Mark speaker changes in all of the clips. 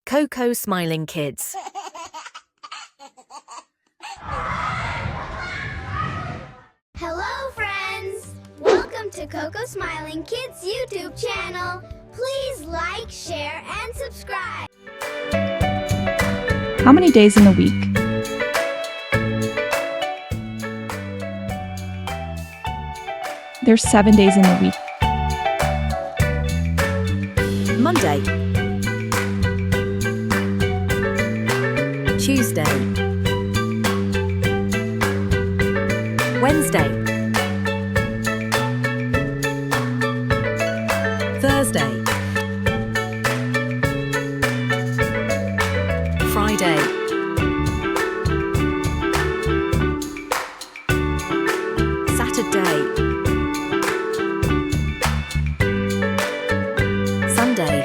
Speaker 1: COCO Smiling Kids.
Speaker 2: Hello friends! Welcome to COCO Smiling Kids YouTube channel. Please like, share, and subscribe.
Speaker 3: How many days in the week? There's 7 days in the week.
Speaker 1: Monday, Tuesday, Wednesday, Thursday, Friday, Saturday, Sunday.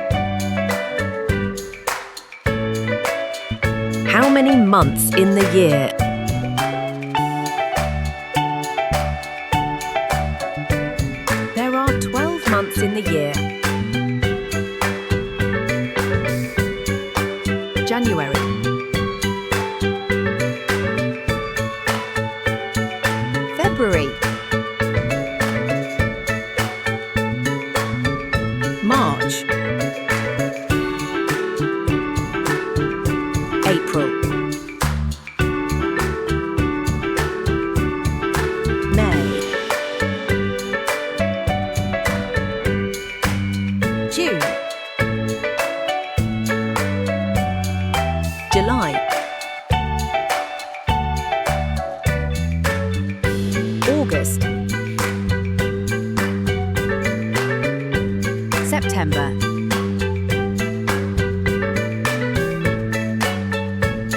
Speaker 1: How many months in the year? There are 12 months in the year. January, February, March, April, May, June, July, August, September,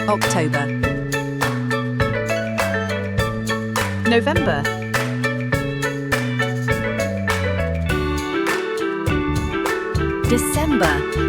Speaker 1: October, November, December.